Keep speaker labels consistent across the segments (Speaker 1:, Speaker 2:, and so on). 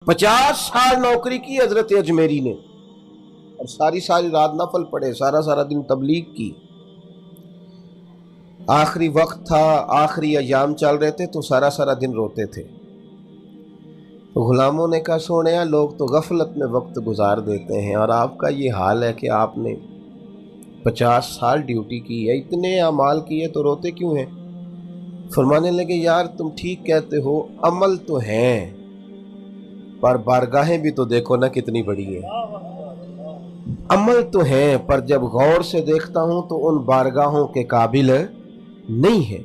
Speaker 1: 50 سال نوکری کی حضرت اجمیری نے، اور ساری رات نفل پڑھے، سارا دن تبلیغ کی. آخری وقت تھا، آخری ایام چل رہے تھے تو سارا دن روتے تھے. تو غلاموں نے کہا سونیا، لوگ تو غفلت میں وقت گزار دیتے ہیں اور آپ کا یہ حال ہے کہ آپ نے 50 سال ڈیوٹی کی ہے، اتنے اعمال کیے تو روتے کیوں ہیں؟ فرمانے لگے یار تم ٹھیک کہتے ہو، عمل تو ہیں پر بارگاہیں بھی تو دیکھو نا کتنی بڑی ہیں. عمل تو ہیں پر جب غور سے دیکھتا ہوں تو ان بارگاہوں کے قابل نہیں ہے.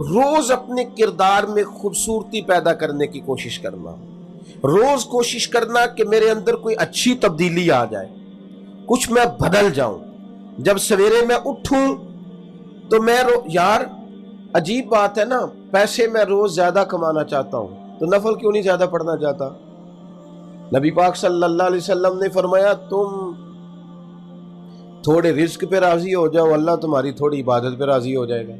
Speaker 1: روز اپنے کردار میں خوبصورتی پیدا کرنے کی کوشش کرنا، روز کوشش کرنا کہ میرے اندر کوئی اچھی تبدیلی آ جائے، کچھ میں بدل جاؤں. جب سویرے میں اٹھوں تو میں یار عجیب بات ہے نا، پیسے میں روز زیادہ کمانا چاہتا ہوں تو نفل کیوں نہیں زیادہ پڑھنا چاہتا؟ نبی پاک صلی اللہ علیہ وسلم نے فرمایا تم تھوڑے رزق پہ راضی ہو جاؤ، اللہ تمہاری تھوڑی عبادت پہ راضی ہو جائے گا.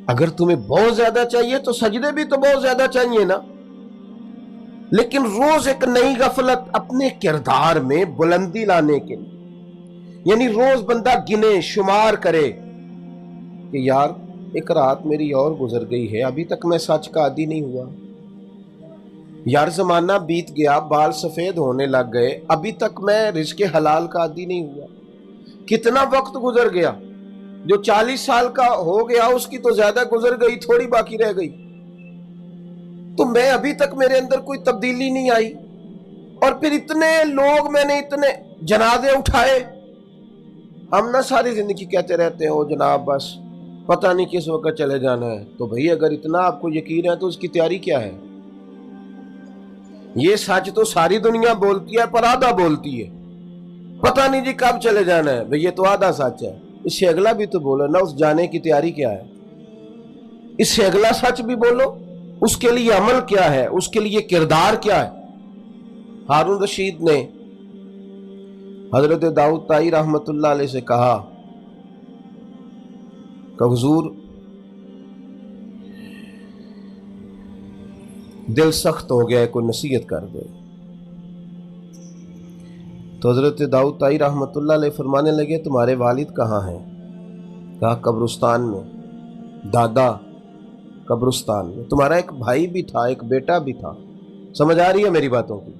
Speaker 1: اگر تمہیں بہت زیادہ چاہیے تو سجدے بھی تو بہت زیادہ چاہیے نا. لیکن روز ایک نئی غفلت اپنے کردار میں بلندی لانے کے لیے، یعنی روز بندہ گنے شمار کرے کہ یار ایک رات میری اور گزر گئی ہے، ابھی تک میں سچ کا عادی نہیں ہوا. یار زمانہ بیت گیا، بال سفید ہونے لگ گئے، ابھی تک میں رزق حلال کا عادی نہیں ہوا. کتنا وقت گزر گیا، جو 40 سال کا ہو گیا اس کی تو زیادہ گزر گئی، تھوڑی باقی رہ گئی. تو میں ابھی تک میرے اندر کوئی تبدیلی نہیں آئی. اور پھر اتنے لوگ میں نے اتنے جنازے اٹھائے. ہم نہ ساری زندگی کہتے رہتے ہو جناب بس پتہ نہیں کس وقت چلے جانا ہے. تو بھئی اگر اتنا آپ کو یقین ہے تو اس کی تیاری کیا ہے؟ یہ سچ تو ساری دنیا بولتی ہے پر آدھا بولتی ہے. پتہ نہیں جی کب چلے جانا ہے، بھئی یہ تو آدھا سچ ہے. اس سے اگلا بھی تو بولو نا، اس جانے کی تیاری کیا ہے؟ اس سے اگلا سچ بھی بولو، اس کے لیے عمل کیا ہے، اس کے لیے کردار کیا ہے؟ ہارون رشید نے حضرت داؤد طائی رحمت اللہ علیہ سے کہا کہ حضور دل سخت ہو گیا ہے، کوئی نصیحت کر دے. تو حضرت داؤد طائی رحمت اللہ علیہ فرمانے لگے تمہارے والد کہاں ہیں؟ کہا قبرستان میں. دادا قبرستان میں. تمہارا ایک بھائی بھی تھا، ایک بیٹا بھی تھا. سمجھ آ رہی ہے میری باتوں کی؟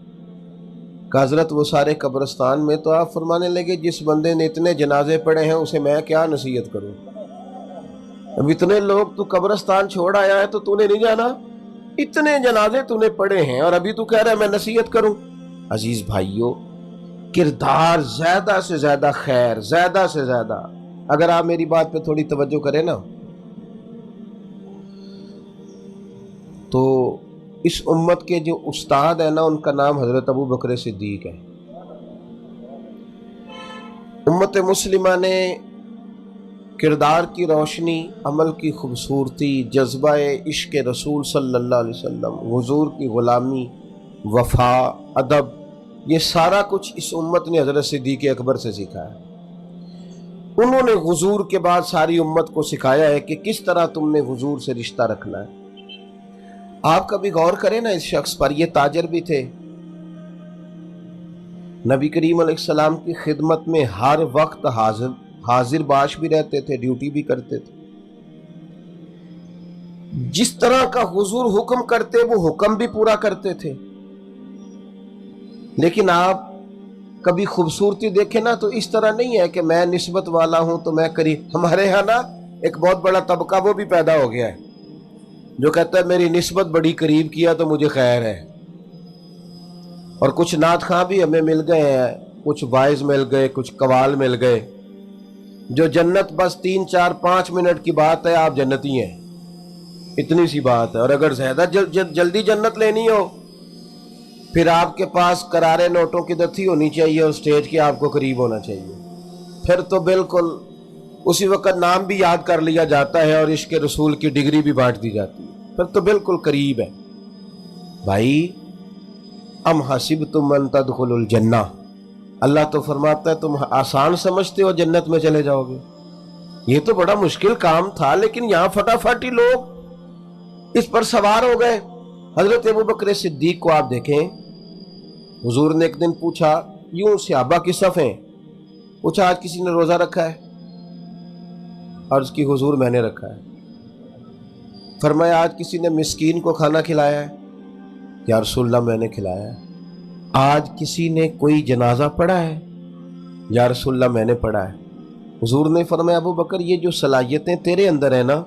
Speaker 1: کہ حضرت وہ سارے قبرستان میں. تو آپ فرمانے لگے جس بندے نے اتنے جنازے پڑے ہیں اسے میں کیا نصیحت کروں؟ اب اتنے لوگ تو قبرستان چھوڑ آیا ہے تو تو نے نہیں جانا؟ اتنے جنازے تو نے پڑے ہیں اور ابھی تو کہہ رہا ہے میں نصیحت کروں؟ عزیز بھائیو، کردار زیادہ سے زیادہ خیر، زیادہ سے زیادہ. اگر آپ میری بات پہ تھوڑی توجہ کریں نا تو اس امت کے جو استاد ہیں نا ان کا نام حضرت ابو بکر صدیق ہے. امت مسلمہ نے کردار کی روشنی، عمل کی خوبصورتی، جذبہ عشق رسول صلی اللہ علیہ وسلم، حضور کی غلامی، وفا، ادب، یہ سارا کچھ اس امت نے حضرت صدیق اکبر سے سیکھا ہے. انہوں نے حضور کے بعد ساری امت کو سکھایا ہے کہ کس طرح تم نے حضور سے رشتہ رکھنا ہے. آپ کبھی غور کریں نا اس شخص پر، یہ تاجر بھی تھے، نبی کریم علیہ السلام کی خدمت میں ہر وقت حاضر باش بھی رہتے تھے، ڈیوٹی بھی کرتے تھے. جس طرح کا حضور حکم کرتے وہ حکم بھی پورا کرتے تھے. لیکن آپ کبھی خوبصورتی دیکھیں نا تو اس طرح نہیں ہے کہ میں نسبت والا ہوں تو میں قریب. ہمارے ہاں نا ایک بہت بڑا طبقہ وہ بھی پیدا ہو گیا ہے جو کہتا ہے میری نسبت بڑی قریب کیا تو مجھے خیر ہے. اور کچھ نعت خواں بھی ہمیں مل گئے ہیں، کچھ وائز مل گئے، کچھ قوال مل گئے، جو جنت بس 3 4 5 منٹ کی بات ہے، آپ جنتی ہیں، اتنی سی بات ہے. اور اگر زیادہ جلدی جنت لینی ہو پھر آپ کے پاس کرارے نوٹوں کی دتھی ہونی چاہیے اور سٹیج کے آپ کو قریب ہونا چاہیے. پھر تو بالکل اسی وقت نام بھی یاد کر لیا جاتا ہے اور عشق رسول کی ڈگری بھی بانٹ دی جاتی ہے، پھر تو بالکل قریب ہے. بھائی ام حسبتم ان تدخلوا الجنہ، اللہ تو فرماتا ہے تم آسان سمجھتے ہو جنت میں چلے جاؤ گے. یہ تو بڑا مشکل کام تھا، لیکن یہاں فٹافٹ ہی لوگ اس پر سوار ہو گئے. حضرت ابو بکر صدیق کو آپ دیکھیں، حضور نے ایک دن پوچھا، یوں صحابہ کی صفیں، پوچھا آج کسی نے روزہ رکھا ہے؟ عرض کی حضور میں نے رکھا ہے۔ فرمایا آج کسی نے مسکین کو کھانا کھلایا ہے؟ یا رسول اللہ میں نے کھلایا ہے۔ آج کسی نے کوئی جنازہ پڑھا ہے؟ یا رسول اللہ میں نے پڑھا ہے۔ حضور نے فرمایا ابو بکر یہ جو صلاحیتیں تیرے اندر ہیں نا،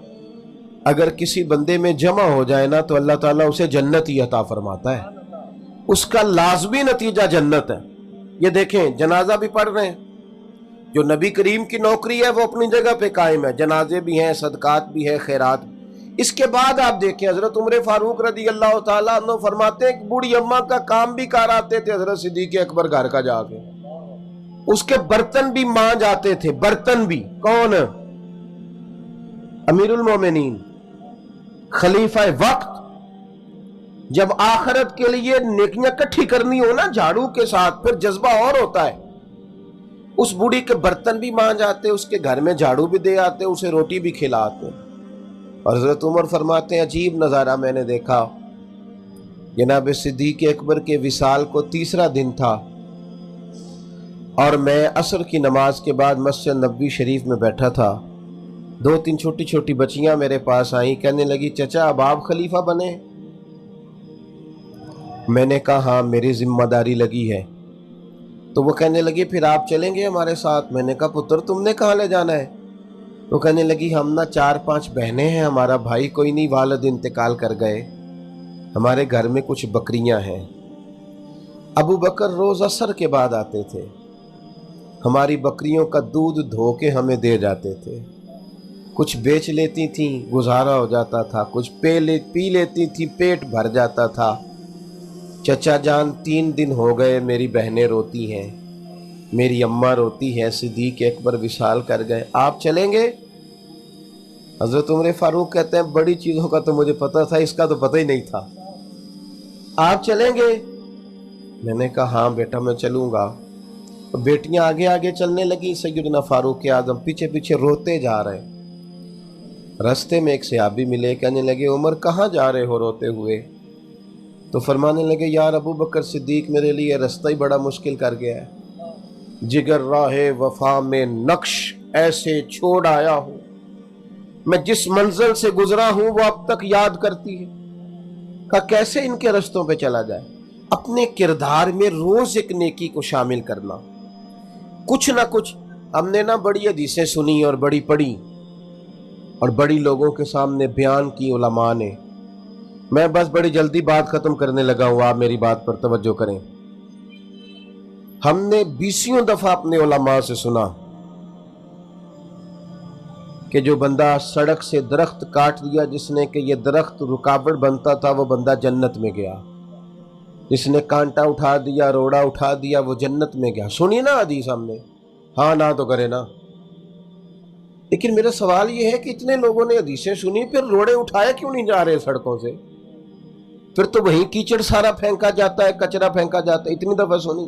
Speaker 1: اگر کسی بندے میں جمع ہو جائے نا تو اللہ تعالیٰ اسے جنت ہی عطا فرماتا ہے، اس کا لازمی نتیجہ جنت ہے۔ یہ دیکھیں جنازہ بھی پڑھ رہے ہیں، جو نبی کریم کی نوکری ہے وہ اپنی جگہ پہ قائم ہے، جنازے بھی ہیں، صدقات بھی ہے، خیرات بھی۔ اس کے بعد آپ دیکھیں حضرت عمر فاروق رضی اللہ تعالیٰ عنہ فرماتے ہیں کہ بوڑھی اماں کا کام بھی کر آتے تھے حضرت صدیق اکبر گھر کا جا کے، اس کے برتن بھی مانج آتے تھے، برتن بھی۔ کون؟ امیر المومنین، خلیفہ وقت۔ جب آخرت کے لیے نیکیاں کٹھی کرنی ہو نا جھاڑو کے ساتھ، پھر جذبہ اور ہوتا ہے۔ اس بوڑھی کے برتن بھی مانج آتے، اس کے گھر میں جھاڑو بھی دے آتے، اسے روٹی بھی کھلاتے۔ اور حضرت عمر فرماتے ہیں عجیب نظارہ میں نے دیکھا، جناب صدیق اکبر کے وصال کو تیسرا دن تھا، اور میں عصر کی نماز کے بعد مسجد نبوی شریف میں بیٹھا تھا۔ 2-3 چھوٹی چھوٹی بچیاں میرے پاس آئیں، کہنے لگی چچا اب آپ خلیفہ بنے؟ میں نے کہا ہاں میری ذمہ داری لگی ہے۔ تو وہ کہنے لگی پھر آپ چلیں گے ہمارے ساتھ؟ میں نے کہا پتر تم نے کہاں لے جانا ہے؟ تو کہنے لگی ہم نا 4-5 بہنیں ہیں، ہمارا بھائی کوئی نہیں، والد انتقال کر گئے، ہمارے گھر میں کچھ بکریاں ہیں۔ ابو بکر روز عصر کے بعد آتے تھے، ہماری بکریوں کا دودھ دھو کے ہمیں دے جاتے تھے، کچھ بیچ لیتی تھیں گزارا ہو جاتا تھا، کچھ پی لیتی تھی پیٹ بھر جاتا تھا۔ چچا جان 3 دن ہو گئے میری بہنیں روتی ہیں، میری اماں روتی ہے، صدیق اکبر وصال کر گئے، آپ چلیں گے؟ حضرت عمر فاروق کہتے ہیں بڑی چیزوں کا تو مجھے پتا تھا، اس کا تو پتہ ہی نہیں تھا، آپ چلیں گے؟ میں نے کہا ہاں بیٹا میں چلوں گا۔ بیٹیاں آگے آگے چلنے لگیں، سیدنا فاروق اعظم پیچھے پیچھے روتے جا رہے۔ رستے میں ایک صحابی ملے، کہنے لگے عمر کہاں جا رہے ہو روتے ہوئے؟ تو فرمانے لگے یار ابو بکر صدیق میرے لیے رستہ ہی بڑا مشکل کر گیا ہے، جگر راہ وفا میں نقش ایسے چھوڑ آیا ہوں، میں جس منزل سے گزرا ہوں وہ اب تک یاد کرتی ہے۔ کہا کیسے ان کے رستوں پہ چلا جائے؟ اپنے کردار میں روز ایک نیکی کو شامل کرنا، کچھ نہ کچھ۔ ہم نے نا بڑی حدیثیں سنی اور بڑی پڑھی اور بڑی لوگوں کے سامنے بیان کی علماء نے، میں بس بڑی جلدی بات ختم کرنے لگا ہوں، آپ میری بات پر توجہ کریں۔ ہم نے 20 دفعہ اپنے علماء سے سنا کہ جو بندہ سڑک سے درخت کاٹ دیا، جس نے کہ یہ درخت رکاوٹ بنتا تھا، وہ بندہ جنت میں گیا، جس نے کانٹا اٹھا دیا، روڑا اٹھا دیا، وہ جنت میں گیا۔ سنی نا حدیث ہم نے؟ ہاں نہ تو کرے نا۔ لیکن میرا سوال یہ ہے کہ اتنے لوگوں نے حدیثیں سنی، پھر روڑے اٹھائے کیوں نہیں جا رہے سڑکوں سے؟ پھر تو وہیں کیچڑ سارا پھینکا جاتا ہے، کچرا پھینکا جاتا ہے۔ اتنی دفعہ سنی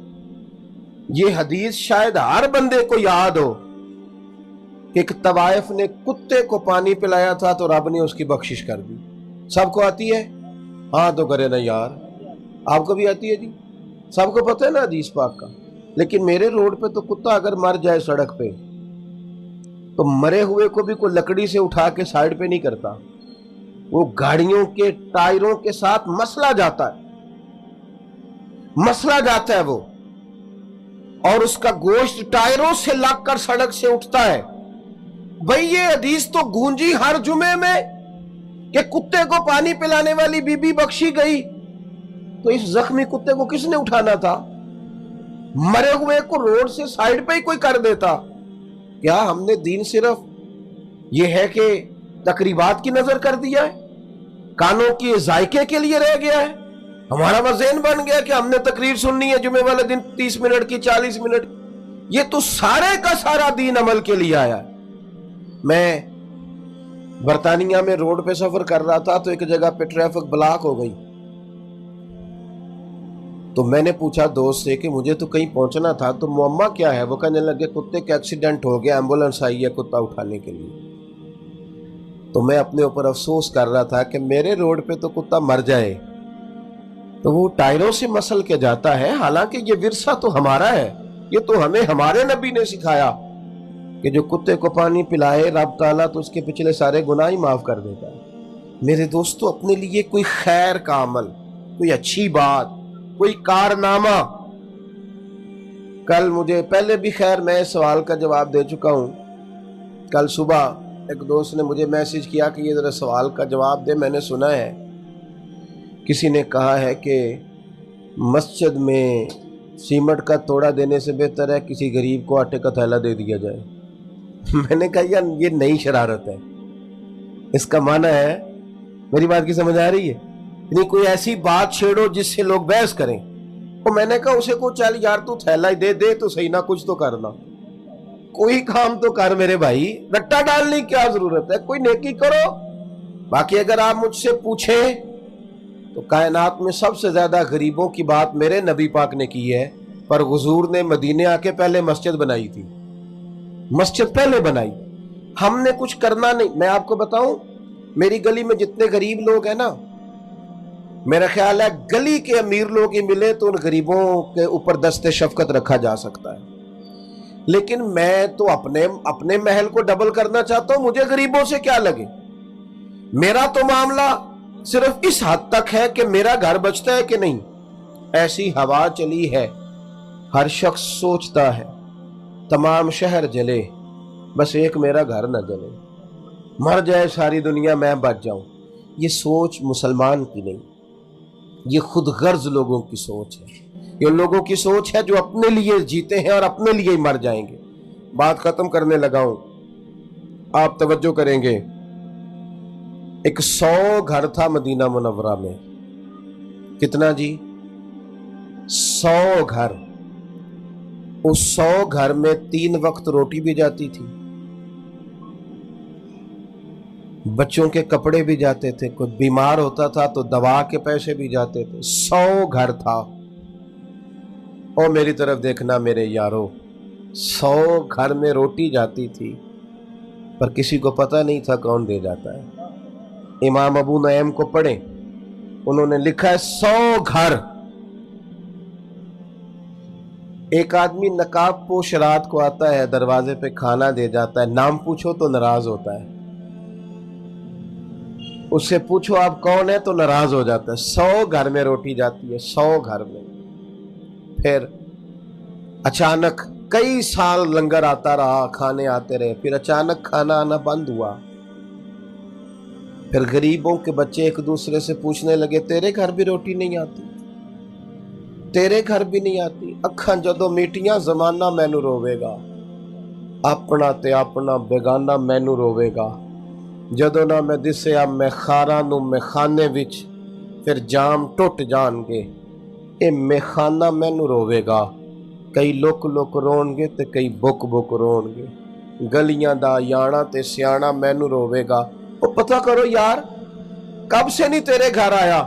Speaker 1: یہ حدیث، شاید ہر بندے کو یاد ہو کہ ایک طوائف نے کتے کو پانی پلایا تھا تو رب نے اس کی بخشش کر دی۔ سب کو آتی ہے؟ ہاں تو کرے نا یار، آپ کو بھی آتی ہے جی، سب کو پتہ ہے نا حدیث پاک کا۔ لیکن میرے روڈ پہ تو کتا اگر مر جائے سڑک پہ تو مرے ہوئے کو بھی کوئی لکڑی سے اٹھا کے سائیڈ پہ نہیں کرتا، وہ گاڑیوں کے ٹائروں کے ساتھ مسلا جاتا ہے وہ، اور اس کا گوشت ٹائروں سے لگ کر سڑک سے اٹھتا ہے۔ بھئی یہ حدیث تو گونجی ہر جمعے میں کہ کتے کو پانی پلانے والی بی بی بخشی گئی، تو اس زخمی کتے کو کس نے اٹھانا تھا؟ مرے ہوئے کو روڈ سے سائیڈ پہ ہی کوئی کر دیتا۔ کیا ہم نے دین صرف یہ ہے کہ تقریبات کی نظر کر دیا ہے، کانوں کی ذائقے کے لیے رہ گیا ہے؟ ہمارا وہ ذہن بن گیا کہ ہم نے تقریر سننی ہے جمعے والے دن 30 منٹ کی، 40 منٹ۔ یہ تو سارے کا سارا دین عمل کے لیے آیا ہے۔ میں برطانیہ میں روڈ پہ سفر کر رہا تھا تو ایک جگہ پہ ٹریفک بلاک ہو گئی، تو میں نے پوچھا دوست سے کہ مجھے تو کہیں پہنچنا تھا، تو معمہ کیا ہے؟ وہ کہنے لگے کتے کا ایکسیڈنٹ ہو گیا، ایمبولنس آئی ہے کتا اٹھانے کے لیے۔ تو میں اپنے اوپر افسوس کر رہا تھا کہ میرے روڈ پہ تو کتا مر جائے تو وہ ٹائروں سے مسل کے جاتا ہے، حالانکہ یہ ورثہ تو ہمارا ہے، یہ تو ہمیں ہمارے نبی نے سکھایا کہ جو کتے کو پانی پلائے رب تعالیٰ تو اس کے پچھلے سارے گناہ ہی معاف کر دیتا ہے۔ میرے دوستو، اپنے لیے کوئی خیر کا عمل، کوئی اچھی بات، کوئی کارنامہ۔ کل مجھے پہلے بھی خیر میں اس سوال کا جواب دے چکا ہوں، کل صبح ایک دوست نے مجھے میسج کیا کہ یہ ذرا سوال کا جواب دے، میں نے سنا ہے کسی نے کہا ہے کہ مسجد میں سیمنٹ کا توڑا دینے سے بہتر ہے کسی غریب کو آٹے کا تھیلا دے دیا جائے۔ میں نے کہا یار یہ نئی شرارت ہے، اس کا معنی ہے، میری بات کی سمجھ آ رہی ہے؟ یعنی کوئی ایسی بات چھیڑو جس سے لوگ بحث کریں، تو میں نے کہا اسے کو چل یار تو تھیلا ہی دے تو صحیح، نہ کچھ تو کرنا، کوئی کام تو کر میرے بھائی، رٹا ڈالنے کی کیا ضرورت ہے، کوئی نیکی کرو۔ باقی اگر آپ مجھ سے پوچھیں تو کائنات میں سب سے زیادہ غریبوں کی بات میرے نبی پاک نے کی ہے، پر حضور نے مدینے آ کے پہلے مسجد بنائی تھی، مسجد پہلے بنائی، ہم نے کچھ کرنا نہیں۔ میں آپ کو بتاؤں، میری گلی میں جتنے غریب لوگ ہیں نا، میرا خیال ہے گلی کے امیر لوگ ہی ملے تو ان غریبوں کے اوپر دست شفقت رکھا جا سکتا ہے، لیکن میں تو اپنے محل کو ڈبل کرنا چاہتا ہوں، مجھے غریبوں سے کیا لگے۔ میرا تو معاملہ صرف اس حد تک ہے کہ میرا گھر بچتا ہے کہ نہیں۔ ایسی ہوا چلی ہے، ہر شخص سوچتا ہے تمام شہر جلے بس ایک میرا گھر نہ جلے، مر جائے ساری دنیا میں بچ جاؤں۔ یہ سوچ مسلمان کی نہیں، یہ خود غرض لوگوں کی سوچ ہے، یہ لوگوں کی سوچ ہے جو اپنے لیے جیتے ہیں اور اپنے لیے ہی مر جائیں گے۔ بات ختم کرنے لگا ہوں، آپ توجہ کریں گے۔ ایک 100 گھر تھا مدینہ منورہ میں، کتنا جی؟ 100 گھر۔ اس 100 گھر میں 3 وقت روٹی بھی جاتی تھی، بچوں کے کپڑے بھی جاتے تھے، کوئی بیمار ہوتا تھا تو دوا کے پیسے بھی جاتے تھے۔ 100 گھر تھا، اور میری طرف دیکھنا میرے یارو، 100 گھر میں روٹی جاتی تھی، پر کسی کو پتہ نہیں تھا کون دے جاتا ہے۔ امام ابو نعیم کو پڑھیں، انہوں نے لکھا ہے 100 گھر۔ ایک آدمی نقاب پوش رات کو آتا ہے، دروازے پہ کھانا دے جاتا ہے، نام پوچھو تو ناراض ہوتا ہے، اس سے پوچھو آپ کون ہے تو ناراض ہو جاتا ہے۔ 100 گھر میں روٹی جاتی ہے، 100 گھر میں۔ پھر اچانک کئی سال لنگر آتا رہا، کھانے آتے رہے، پھر اچانک کھانا آنا بند ہوا۔ پھر غریبوں کے بچے ایک دوسرے سے پوچھنے لگے تیرے گھر بھی روٹی نہیں آتی، تیرے گھر بھی نہیں آتی؟ اکھاں جدو میٹیاں زمانہ مینو روے گا، اپنا تے اپنا بیگانہ مینو روے گا، جدو نہ میں دسیا میں خاراں نو میں خانے وچ، پھر جام ٹوٹ جان گے، اے میں خانہ مینو روے گا، کئی لک لک رون گے تے کئی بک بک رون گے، گلیاں دا یانا تے سیانا مینو روے گا۔ وہ پتہ کرو یار، کب سے نہیں تیرے گھر آیا؟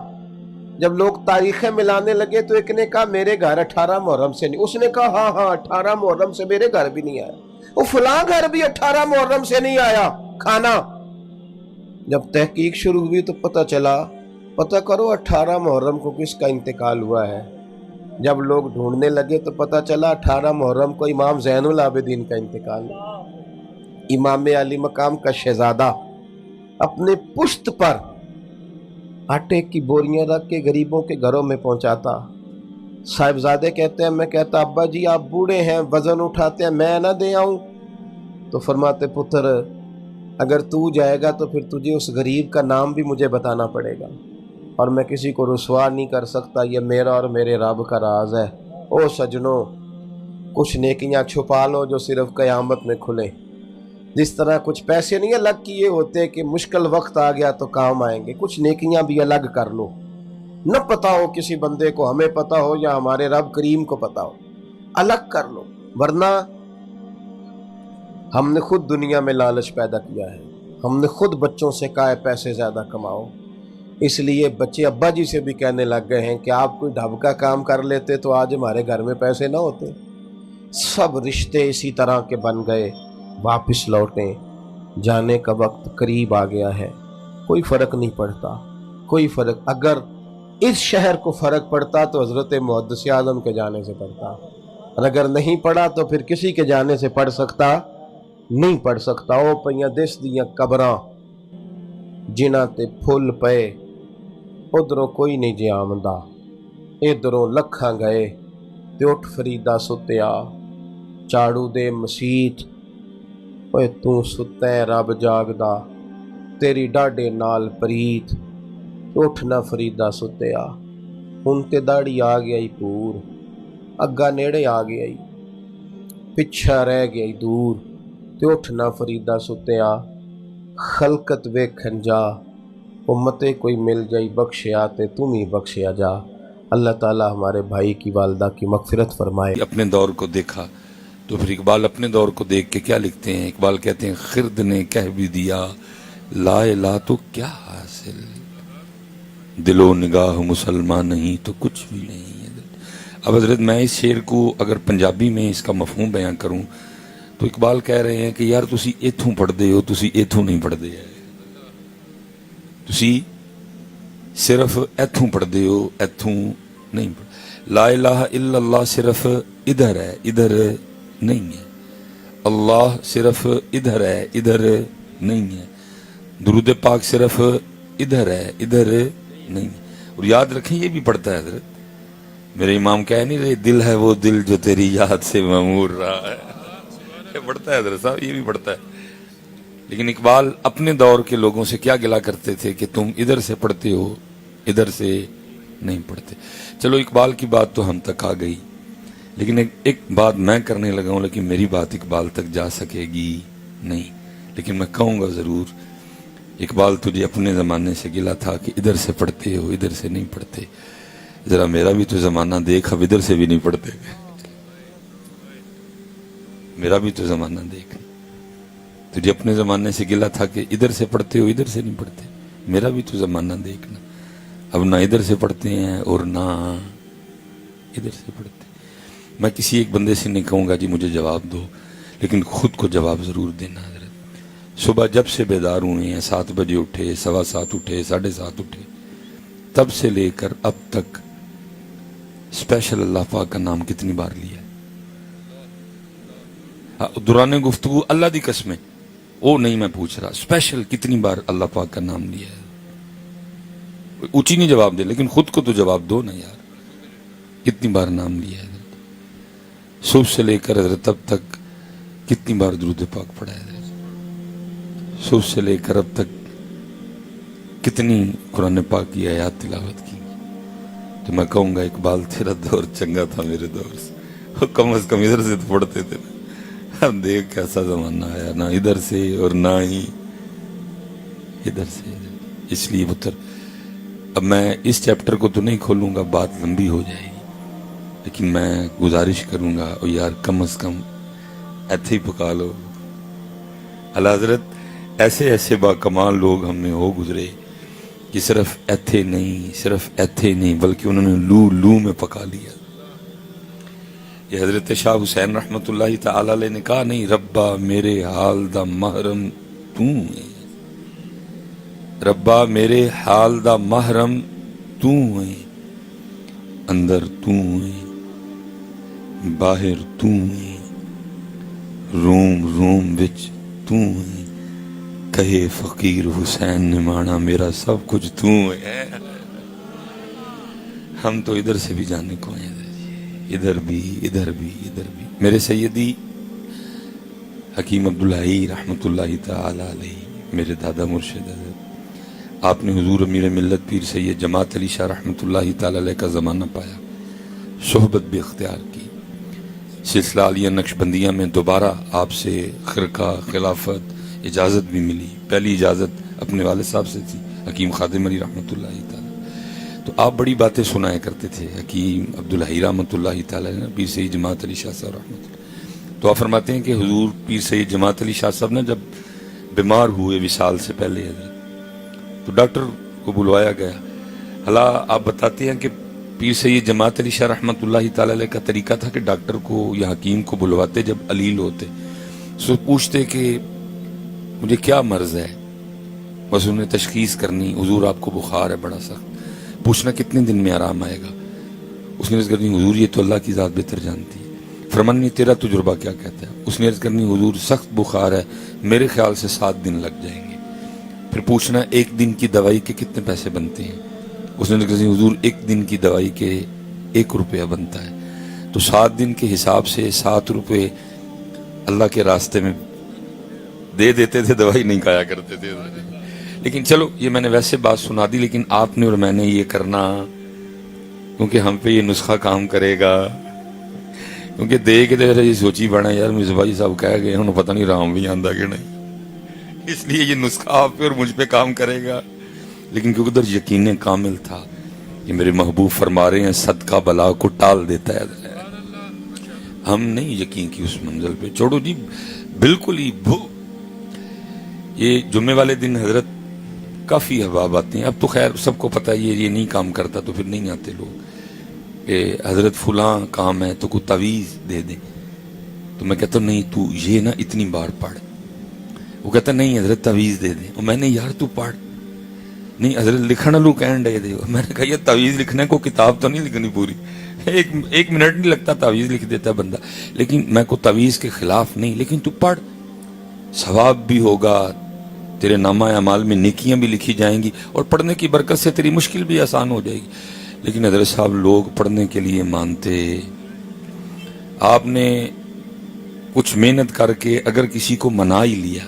Speaker 1: جب لوگ تاریخیں ملانے لگے تو ایک نے کہا میرے گھر 18 محرم سے نہیں، اس نے کہا ہاں 18 محرم سے میرے گھر بھی نہیں آیا، وہ فلاں گھر بھی 18 محرم سے نہیں آیا کھانا۔ جب تحقیق شروع ہوئی تو پتہ کرو 18 محرم کو کس کا انتقال ہوا ہے۔ جب لوگ ڈھونڈنے لگے تو پتہ چلا 18 محرم کو امام زین العابدین کا انتقال ہوا۔ امام علی مقام کا شہزادہ اپنے پشت پر آٹے کی بوریاں رکھ کے غریبوں کے گھروں میں پہنچاتا۔ صاحبزادے کہتے ہیں، میں کہتا ابا جی آپ بوڑھے ہیں، وزن اٹھاتے ہیں، میں نہ دے آؤں؟ تو فرماتے پتر اگر تو جائے گا تو پھر تجھے اس غریب کا نام بھی مجھے بتانا پڑے گا، اور میں کسی کو رسوا نہیں کر سکتا، یہ میرا اور میرے رب کا راز ہے۔ او سجنوں، کچھ نیکیاں چھپا لو جو صرف قیامت میں کھلیں۔ جس طرح کچھ پیسے نہیں الگ کیے ہوتے کہ مشکل وقت آ گیا تو کام آئیں گے، کچھ نیکیاں بھی الگ کر لو، نہ پتا ہو کسی بندے کو، ہمیں پتا ہو یا ہمارے رب کریم کو پتا ہو، الگ کر لو، ورنہ ہم نے خود دنیا میں لالچ پیدا کیا ہے، ہم نے خود بچوں سے کہا ہے پیسے زیادہ کماؤ، اس لیے بچے ابا جی سے بھی کہنے لگ گئے ہیں کہ آپ کوئی ڈھب کا کام کر لیتے تو آج ہمارے گھر میں پیسے نہ ہوتے۔ سب رشتے اسی طرح کے بن گئے، واپس لوٹیں، جانے کا وقت قریب آ گیا ہے، کوئی فرق نہیں پڑتا، کوئی فرق۔ اگر اس شہر کو فرق پڑتا تو حضرت محدث اعظم کے جانے سے پڑتا، اور اگر نہیں پڑھا تو پھر کسی کے جانے سے پڑھ سکتا نہیں پڑھ سکتا۔ او پئیاں دس دیاں قبراں جنہاں تے پھل پئے، ادھروں کوئی نہیں جے آمدا، ادھروں لکھاں گئے تے اٹھ فریدا ستیا، چاڑو دے مسیت، اوے تو ستے رب جاگدا، تیری ڈاڈے نال پریت، اٹھ نہ فریدا ستیا، ہن تے داڑھی آ گیا ہی پور، اگا نیڑے آ گیا ہی، پچھا رہ گیا ہی دور، تے اٹھ نہ فریدا ستیا، خلقت ویکھن جا، امتے کوئی مل جائی بخشیا تے تم ہی بخشیا جا۔ اللہ تعالیٰ ہمارے بھائی کی والدہ کی مغفرت فرمائے۔
Speaker 2: اپنے دور کو دیکھا تو پھر اقبال اپنے دور کو دیکھ کے کیا لکھتے ہیں؟ اقبال کہتے ہیں خرد نے کہہ بھی دیا لا الہ تو کیا حاصل، دل و نگاہ مسلمان نہیں تو کچھ بھی نہیں ہے۔ اب حضرت میں اس شعر کو اگر پنجابی میں اس کا مفہوم بیان کروں تو اقبال کہہ رہے ہیں کہ یار تسی ایتھوں پڑھ دے ہو، تسی ایتھوں نہیں پڑھ دے، تسی صرف ایتھوں پڑھ دے ہو، ایتھوں نہیں پڑھ۔ لا الہ الا اللہ صرف ادھر ہے، ادھر نہیں ہے۔ اللہ صرف ادھر ہے، ادھر نہیں ہے۔ درود پاک صرف ادھر ہے، ادھر نہیں ہے۔ اور یاد رکھیں یہ بھی پڑھتا ہے حضرت، میرے امام کہہ نہیں رہے دل ہے وہ دل جو تیری یاد سے معمور رہا ہے، یہ پڑھتا ہے حضرت صاحب، یہ بھی پڑھتا ہے۔ لیکن اقبال اپنے دور کے لوگوں سے کیا گلا کرتے تھے کہ تم ادھر سے پڑھتے ہو، ادھر سے نہیں پڑھتے۔ چلو اقبال کی بات تو ہم تک آ گئی، لیکن ایک بات میں کرنے لگا ہوں، لیکن میری بات اقبال تک جا سکے گی نہیں، لیکن میں کہوں گا ضرور، اقبال تجھے اپنے زمانے سے گلا تھا کہ ادھر سے پڑھتے ہو، ادھر سے نہیں پڑھتے، ذرا میرا بھی تو زمانہ دیکھ، اب ادھر سے بھی نہیں پڑھتے، میرا بھی تو زمانہ دیکھ، تجھے اپنے زمانے سے گلا تھا کہ ادھر سے پڑھتے ہو، ادھر سے نہیں پڑھتے، میرا بھی تو زمانہ دیکھنا، اب نہ ادھر سے پڑھتے ہیں اور نہ ادھر سے پڑھتے۔ میں کسی ایک بندے سے نہیں کہوں گا جی مجھے جواب دو، لیکن خود کو جواب ضرور دینا حضرت۔ صبح جب سے بیدار ہوئے ہیں، 7 بجے اٹھے، 7:15 اٹھے، 7:30 اٹھے، تب سے لے کر اب تک اسپیشل اللہ پاک کا نام کتنی بار لیا ہے؟ دوران گفتگو اللہ دی قسمیں وہ نہیں میں پوچھ رہا، اسپیشل کتنی بار اللہ پاک کا نام لیا ہے؟ اونچی نہیں جواب دے، لیکن خود کو تو جواب دو نا یار، کتنی بار نام لیا ہے؟ صبح سے لے کر حضرت اب تک کتنی بار درود پاک پڑھا ہے؟ صبح سے لے کر اب تک کتنی قرآن پاک کی آیات تلاوت کی؟ تو میں کہوں گا اقبال تیرا دور چنگا تھا میرے دور سے، کم از کم ادھر سے تو پڑھتے تھے نا۔ ہم دیکھ کیسا زمانہ آیا، نہ ادھر سے اور نہ ہی ادھر سے۔ اس لیے پتر اب میں اس چیپٹر کو تو نہیں کھولوں گا، بات لمبی ہو جائے گی، لیکن میں گزارش کروں گا اور یار کم از کم ایتھے ہی پکا لو۔ اللہ حضرت ایسے ایسے با کمال لوگ ہم میں ہو گزرے کہ صرف ایتھے نہیں بلکہ انہوں نے لو لو میں پکا لیا۔ یہ حضرت شاہ حسین رحمت اللہ تعالی علیہ نے کہا نہیں، ربا میرے حال دا محرم تو ہے، ربا میرے حال دا محرم تو ہے، اندر تو ہے باہر تو ہے، روم روم وچ تو ہے، کہے فقیر حسین نے مانا میرا سب کچھ تو ہے۔ ہم تو ادھر سے بھی جانے کو ہیں، ادھر بھی ادھر بھی ادھر بھی۔ میرے سیدی حکیم عبدالحی رحمت اللہ تعالی علیہ، میرے دادا مرشد حضرت، آپ نے حضور امیر ملت پیر سید جماعت علی شاہ رحمت اللہ تعالی علیہ کا زمانہ پایا، صحبت بھی اختیار کی، سلسلہ علیہ نقشبندیہ میں دوبارہ آپ سے خرقہ خلافت اجازت بھی ملی۔ پہلی اجازت اپنے والد صاحب سے تھی، حکیم خادم علی رحمت اللہ تعالی۔ تو آپ بڑی باتیں سنایا کرتے تھے حکیم عبدالحی رحمت اللہ تعالی نے، پیر سید جماعت علی شاہ صاحب رحمت اللہ۔ تو آپ فرماتے ہیں کہ حضور پیر سید جماعت علی شاہ صاحب نے جب بیمار ہوئے وصال سے پہلے حضرت، تو ڈاکٹر کو بلوایا گیا۔ اللہ آپ بتاتے ہیں کہ پیر سید جماعت علی شاہ رحمت اللہ تعالی علیہ کا طریقہ تھا کہ ڈاکٹر کو یا حکیم کو بلواتے جب علیل ہوتے، سو پوچھتے کہ مجھے کیا مرض ہے، بس انہیں تشخیص کرنی، حضور آپ کو بخار ہے بڑا سخت، پوچھنا کتنے دن میں آرام آئے گا. اس نے عرض کرنی حضور یہ تو اللہ کی ذات بہتر جانتی ہے. فرمانی تیرا تجربہ کیا کہتا ہے؟ اس نے عرض کرنی حضور سخت بخار ہے، میرے خیال سے 7 دن لگ جائیں گے. پھر پوچھنا ایک دن کی دوائی کے کتنے پیسے بنتے ہیں؟ اس نے عرض کرنی حضور ایک دن کی دوائی کے 1 روپیہ بنتا ہے. تو 7 دن کے حساب سے 7 روپے اللہ کے راستے میں دے دیتے تھے، دوائی نہیں کھایا کرتے تھے. لیکن چلو یہ میں نے ویسے بات سنا دی، لیکن آپ نے اور میں نے یہ کرنا کیونکہ ہم پہ یہ نسخہ کام کرے گا. کیونکہ دے کے دے رہے سوچی بڑا یار مصباحی صاحب کہہ گئے انہوں پتہ نہیں رام بھی آندا کہ نہیں، اس لیے یہ نسخہ آپ پہ اور مجھ پہ کام کرے گا. لیکن کیونکہ ادھر یقین کامل تھا کہ میرے محبوب فرما رہے ہیں صدقہ بلا کو ٹال دیتا ہے. ہم نہیں یقین کی اس منزل پہ، چھوڑو جی بالکل ہی یہ جمعے والے دن حضرت کافی احباب آتے ہیں. اب تو خیر سب کو پتہ ہے یہ نہیں کام کرتا تو پھر نہیں آتے لوگ کہ حضرت فلاں کام ہے تو کوئی تعویذ دے دیں. تو میں کہتا ہوں نہیں تو یہ نا اتنی بار پڑھ. وہ کہتا نہیں حضرت تعویذ دے دیں. اور میں نے یار تو پڑھ نہیں حضرت لکھنا لو کہن ڈے دے. میں نے کہا یہ تعویذ لکھنے کو کتاب تو نہیں لکھنی پوری، ایک منٹ نہیں لگتا تعویذ لکھ دیتا بندہ. لیکن میں کو تعویذ کے خلاف نہیں، لیکن تو پڑھ، ثواب بھی ہوگا، تیرے نامہ اعمال میں نیکیاں بھی لکھی جائیں گی، اور پڑھنے کی برکت سے تیری مشکل بھی آسان ہو جائے گی. لیکن حضرت صاحب لوگ پڑھنے کے لیے مانتے. آپ نے کچھ محنت کر کے اگر کسی کو منا ہی لیا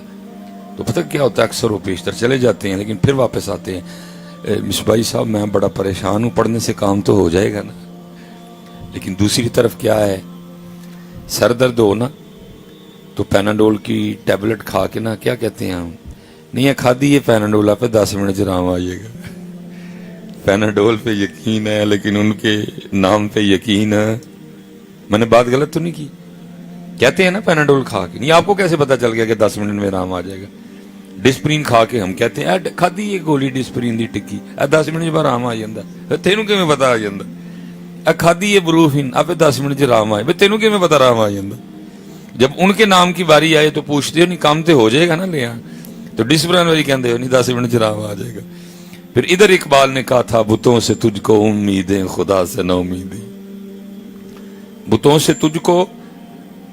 Speaker 2: تو پتہ کیا ہوتا ہے، اکثر وہ پیشتر چلے جاتے ہیں لیکن پھر واپس آتے ہیں. مصباحی صاحب میں بڑا پریشان ہوں، پڑھنے سے کام تو ہو جائے گا نا. لیکن دوسری طرف کیا ہے، سر درد ہو نا تو پیناڈول کی ٹیبلٹ کھا کے نا کیا کہتے ہیں ہم، نہیں ہے کھا دی یہ پیناڈول آپ 10 منٹ سے آرام آئیے گا. پیناڈول پہ یقین ہے لیکن ان کے نام پہ یقین ہے. میں نے بات غلط تو نہیں کی؟ کہتے ہیں نا پیناڈول کھا کے، نہیں آپ کو کیسے پتا چل گیا کہ 10 منٹ میں آرام آ جائے گا؟ ڈسپرین کھا کے ہم کہتے ہیں کھا دی یہ گولی ڈسپرین دی ٹکی 10 منٹ میں آرام آ جاتا. تینوں کیویں پتا آ جاتا؟ کھا دی یہ بروفین آپ 10 منٹ سے آرام آئے، تینوں کیویں پتا آرام آ جاتا؟ جب ان کے نام کی باری آئے تو پوچھتے ہو نہیں کام تو ہو جائے گا نا لیا، تو ڈسپلن والی کہتے ہو نہیں 10 منٹ سے آرام آ جائے گا. پھر ادھر اقبال نے کہا تھا بتوں سے تجھ کو امیدیں خدا سے نہ امیدیں. بتوں سے تجھ کو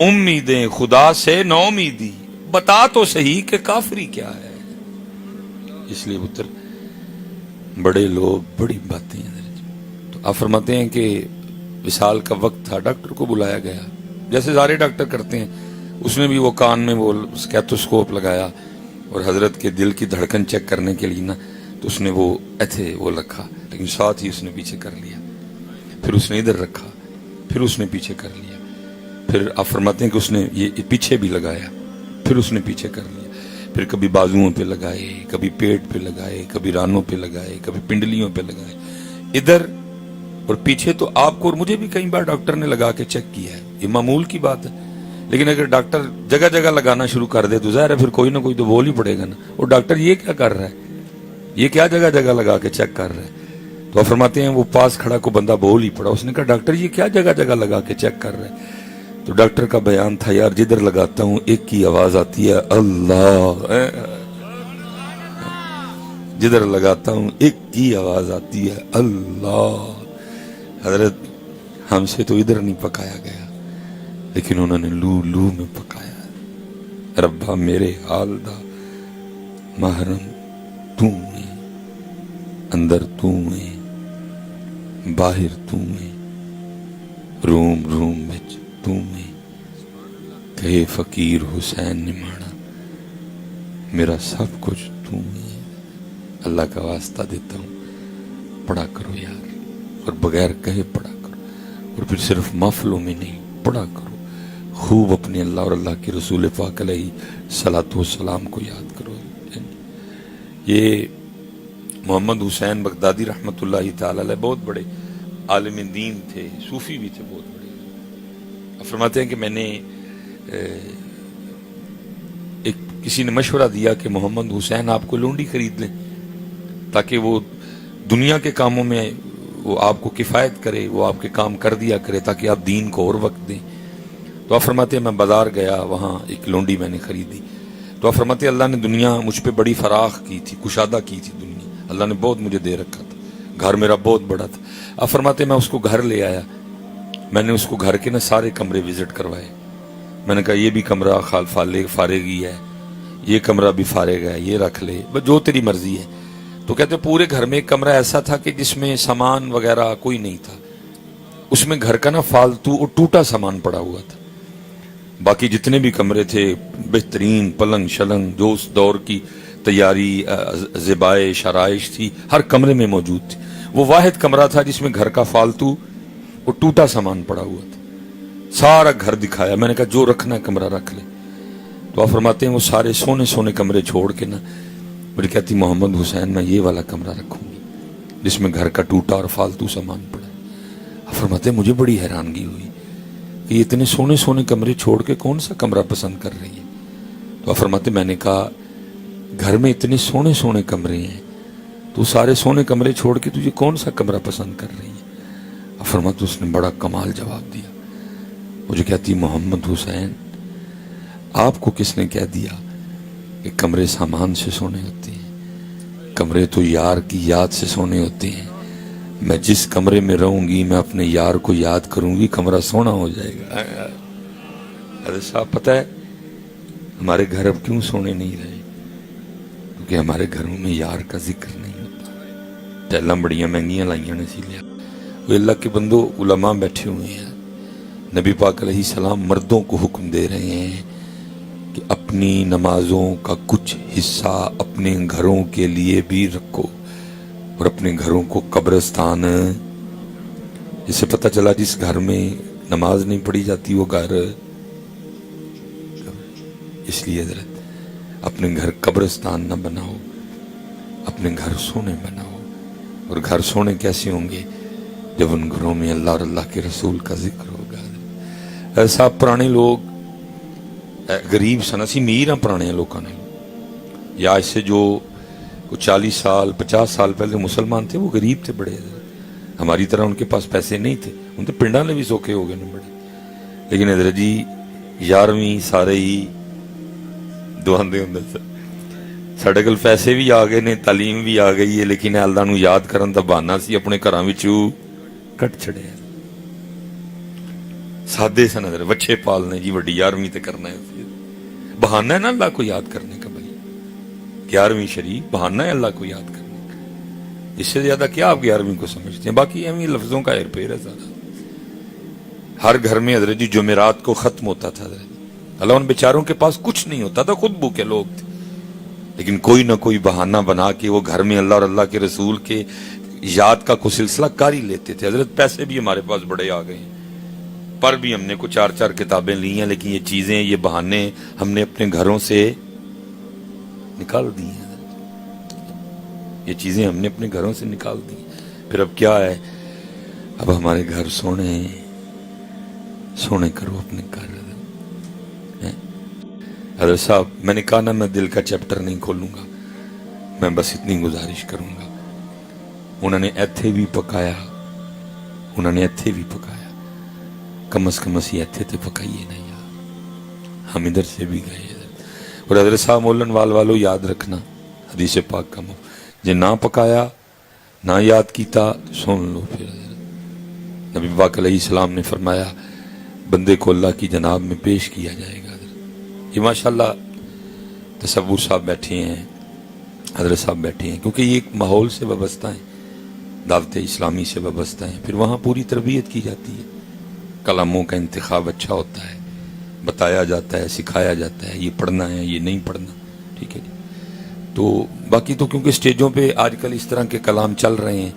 Speaker 2: امیدیں خدا سے نہ امیدی، بتا تو صحیح کہ کافری کیا ہے. اس لیے پتر بڑے لوگ بڑی باتیں ہیں. تو آپ فرماتے ہیں کہ وصال کا وقت تھا، ڈاکٹر کو بلایا گیا جیسے سارے ڈاکٹر کرتے ہیں. اس نے بھی وہ کان میں وہ اسٹیتھوسکوپ لگایا اور حضرت کے دل کی دھڑکن چیک کرنے کے لیے نا تو اس نے وہ ایتھے وہ رکھا، لیکن ساتھ ہی اس نے پیچھے کر لیا. پھر اس نے ادھر رکھا، پھر اس نے پیچھے کر لیا. پھر آپ فرماتے ہیں کہ اس نے یہ پیچھے بھی لگایا، پھر اس نے پیچھے کر لیا. پھر کبھی بازوؤں پہ لگائے، کبھی پیٹ پہ لگائے، کبھی رانوں پہ لگائے، کبھی پنڈلیوں پہ لگائے، ادھر اور پیچھے. تو آپ کو اور مجھے بھی کئی بار ڈاکٹر نے لگا کے چیک کیا ہے، یہ معمول کی بات ہے. لیکن اگر ڈاکٹر جگہ جگہ لگانا شروع کر دے تو ظاہر ہے پھر کوئی نہ کوئی تو بول ہی پڑے گا نا. اور ڈاکٹر یہ کیا کر رہا ہے، یہ کیا جگہ جگہ لگا کے چیک کر رہا ہے؟ تو آپ فرماتے ہیں وہ پاس کھڑا کو بندہ بول ہی پڑا. اس نے کہا ڈاکٹر یہ کیا جگہ جگہ لگا کے چیک کر رہا ہے؟ تو ڈاکٹر کا بیان تھا یار جدھر لگاتا ہوں ایک کی آواز آتی ہے اللہ، جدھر لگاتا ہوں ایک کی آواز آتی ہے اللہ. حضرت ہم سے تو ادھر نہیں پکایا گیا لیکن انہوں نے لو لو میں پکایا. ربا میرے حال دا محرم تو ہے، اندر تو ہے، باہر تو ہے، روم روم وچ تو ہے. کہے فقیر حسین نے مانا میرا سب کچھ تو ہے. اللہ کا واسطہ دیتا ہوں پڑھا کرو یار، اور بغیر کہے پڑھا کرو، اور پھر صرف محفلوں میں نہیں پڑھا کرو. خوب اپنے اللہ اور اللہ کے رسول پاک علیہ صلاۃ والسلام کو یاد کرو. یہ محمد حسین بغدادی رحمۃ اللہ تعالی علیہ بہت بڑے عالم دین تھے، صوفی بھی تھے بہت بڑے. فرماتے ہیں کہ میں نے کسی نے مشورہ دیا کہ محمد حسین آپ کو لونڈی خرید لیں تاکہ وہ دنیا کے کاموں میں وہ آپ کو کفایت کرے، وہ آپ کے کام کر دیا کرے تاکہ آپ دین کو اور وقت دیں. تو آپ فرماتے ہیں میں بازار گیا، وہاں ایک لونڈی میں نے خریدی. تو آپ فرماتے ہیں اللہ نے دنیا مجھ پہ بڑی فراخ کی تھی، کشادہ کی تھی دنیا. اللہ نے بہت مجھے دے رکھا تھا، گھر میرا بہت بڑا تھا. آپ فرماتے میں اس کو گھر لے آیا, میں نے اس کو گھر کے نا سارے کمرے وزٹ کروائے. میں نے کہا یہ بھی کمرہ فارغ ہی ہے, یہ کمرہ بھی فارغ ہے, یہ رکھ لے, جو تیری مرضی ہے. تو کہتے پورے گھر میں ایک کمرہ ایسا تھا کہ جس میں سامان وغیرہ کوئی نہیں تھا, اس میں گھر کا نا فالتو اور ٹوٹا سامان پڑا ہوا تھا. باقی جتنے بھی کمرے تھے بہترین پلنگ شلنگ جو اس دور کی تیاری زیبائے شرائش تھی ہر کمرے میں موجود تھی. وہ واحد کمرہ تھا جس میں گھر کا فالتو اور ٹوٹا سامان پڑا ہوا تھا. سارا گھر دکھایا, میں نے کہا جو رکھنا ہے کمرہ رکھ لے. تو آپ فرماتے ہیں وہ سارے سونے سونے کمرے چھوڑ کے نا مجھے کہتی محمد حسین میں یہ والا کمرہ رکھوں گی جس میں گھر کا ٹوٹا اور فالتو سامان پڑا. آپ فرماتے ہیں مجھے بڑی حیرانگی ہوئی کہ یہ اتنے سونے سونے کمرے چھوڑ کے کون سا کمرہ پسند کر رہی ہے. تو آپ فرماتے میں نے کہا گھر میں اتنے سونے سونے کمرے ہیں تو سارے سونے کمرے چھوڑ کے تجھے کون سا کمرہ پسند کر رہی ہے. آپ فرماتے اس نے بڑا کمال جواب دیا. مجھے کہتی محمد حسین آپ کو کس نے کہہ دیا کہ کمرے سامان سے سونے ہوتے ہیں؟ کمرے تو یار کی یاد سے سونے ہوتے ہیں. میں جس کمرے میں رہوں گی میں اپنے یار کو یاد کروں گی, کمرہ سونا ہو جائے گا. حضرت صاحب پتہ ہے ہمارے گھر اب کیوں سونے نہیں رہے؟ کیونکہ ہمارے گھروں میں یار کا ذکر نہیں ہوتا. ٹیلاں بڑیاں مہنگیاں لائیاں نے اسی لیے. وہ اللہ کے بندو علماء بیٹھے ہوئے ہیں, نبی پاک علیہ السلام مردوں کو حکم دے رہے ہیں کہ اپنی نمازوں کا کچھ حصہ اپنے گھروں کے لیے بھی رکھو اور اپنے گھروں کو قبرستان. جسے پتہ چلا جس گھر میں نماز نہیں پڑھی جاتی وہ گھر, اس لیے حضرت اپنے گھر قبرستان نہ بناؤ, اپنے گھر سونے بناؤ. اور گھر سونے کیسے ہوں گے؟ جب ان گھروں میں اللہ اور اللہ کے رسول کا ذکر ہوگا. ایسا پرانے لوگ غریب سن, اسی میر ہیں پرانے لوگوں نے, یا اس سے جو 40 سال 50 سال پہلے مسلمان تھے وہ غریب تھے بڑے. ہماری طرح ان کے پاس پیسے نہیں تھے, ان کے پنڈا نے بھی سوکھے ہو گئے بڑے. لیکن حضرت جی 11ویں سارے ہی دعاندے ہوں سر ساڈے کول پیسے بھی آ گئے نے, تعلیم بھی آ گئی ہے, لیکن اللہ نو یاد کرن دا بہانہ سی اپنے گھراں وچوں کٹ چھڑیا. سادے سن حضرت, بچے پالنے جی وڈی 11ویں تے کرنا ہے, بہانہ ہے نا اللہ کو یاد کرنے کا. بھائی 11ویں شریف بہانہ ہے اللہ کو یاد کرنے کا. اس سے زیادہ کیا آپ 11ویں کو سمجھتے ہیں؟ باقی امی لفظوں کا ہیر پھیر ہے سارا. ہر گھر میں حضرت جی جمعرات کو ختم ہوتا تھا حضرت. اللہ ان بیچاروں کے پاس کچھ نہیں ہوتا تھا, خود بھوکے لوگ تھے, لیکن کوئی نہ کوئی بہانہ بنا کے وہ گھر میں اللہ اور اللہ کے رسول کے یاد کا کوئی سلسلہ کاری لیتے تھے. حضرت پیسے بھی ہمارے پاس بڑے آ گئے ہیں, پر بھی ہم نے کو 4 کتابیں لی ہیں, لیکن یہ چیزیں یہ بہانے ہم نے اپنے گھروں سے نکال دی ہیں. یہ چیزیں ہم نے اپنے گھروں سے نکال دی. پھر اب کیا ہے, اب ہمارے گھر سونے کرو اپنے گھر. حضرت صاحب میں نے کہا نا میں دل کا چیپٹر نہیں کھولوں گا, میں بس اتنی گزارش کروں گا. انہوں نے ایتھے بھی پکایا, انہوں نے ایتھے بھی پکایا, کم از کم اسی ایتھے تے پکائیے نا یار, ہم ادھر سے بھی گئے. اور حضرت صاحب مولن والو یاد رکھنا حدیث پاک کا جے نہ پکایا نہ یاد کیتا سن لو. پھر نبی پاک علیہ السلام نے فرمایا بندے کو اللہ کی جناب میں پیش کیا جائے گا. یہ ماشاءاللہ تصور صاحب بیٹھے ہیں, حضرت صاحب بیٹھے ہیں, کیونکہ یہ ایک ماحول سے وابستہ ہیں, دعوت اسلامی سے وابستہ ہیں. پھر وہاں پوری تربیت کی جاتی ہے, کلاموں کا انتخاب اچھا ہوتا ہے, بتایا جاتا ہے, سکھایا جاتا ہے یہ پڑھنا ہے یہ نہیں پڑھنا. ٹھیک ہے جی. تو باقی تو کیونکہ سٹیجوں پہ آج کل اس طرح کے کلام چل رہے ہیں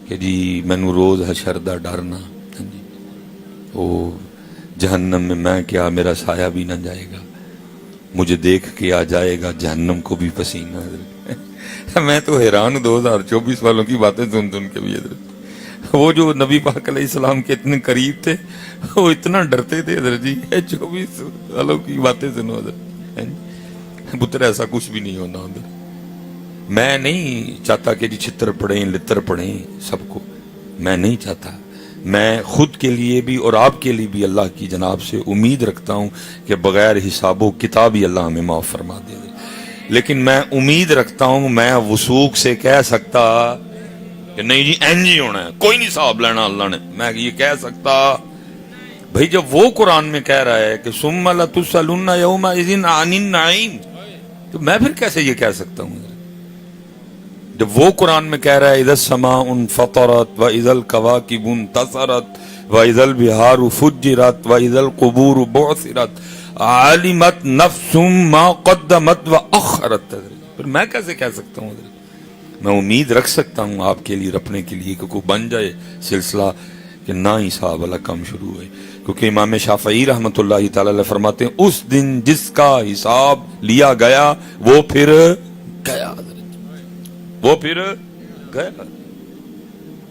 Speaker 2: کہ جی مینو روز حشر دا ڈرنا, وہ جہنم میں کیا میرا سایہ بھی نہ جائے گا, مجھے دیکھ کے آ جائے گا جہنم کو بھی پسینہ. میں تو حیران 2024 والوں کی باتیں سن کے بھی. حضرت وہ جو نبی پاک علیہ السلام کے اتنے قریب تھے وہ اتنا ڈرتے تھے حضرت جی. 24 والوں کی باتیں سنو حضرت, پتر ایسا کچھ بھی نہیں ہونا ادھر. میں نہیں چاہتا کہ جی چھتر پڑھیں لتر پڑھیں سب کو, میں نہیں چاہتا. میں خود کے لیے بھی اور آپ کے لیے بھی اللہ کی جناب سے امید رکھتا ہوں کہ بغیر حساب و کتاب ہی اللہ ہمیں معاف فرما دے. لیکن میں امید رکھتا ہوں, میں وثوق سے کہہ سکتا کہ نہیں جی این جی ہونا ہے, کوئی نہیں حساب لینا اللہ نے. میں یہ کہہ سکتا بھائی جب وہ قرآن میں کہہ رہا ہے کہ ثم لتسألن یومئذ عن النعیم, تو میں پھر کیسے یہ کہہ سکتا ہوں جب وہ قرآن میں کہہ رہا ہے اذا السماء انفطرت واذا الکواکب انتصرت واذا البحار فجرت واذا القبور بعثرت علمت نفس ما قدمت واخرت. پھر میں کیسے کہہ سکتا ہوں حضرت؟ میں امید رکھ سکتا ہوں آپ کے لیے رکھنے کے لیے کہ کوئی بن جائے سلسلہ کہ نہ حساب والا کم شروع ہوئے, کیونکہ امام شافعی رحمۃ اللہ تعالی علیہ فرماتے ہیں اس دن جس کا حساب لیا گیا وہ پھر گیا, وہ پھر گیا.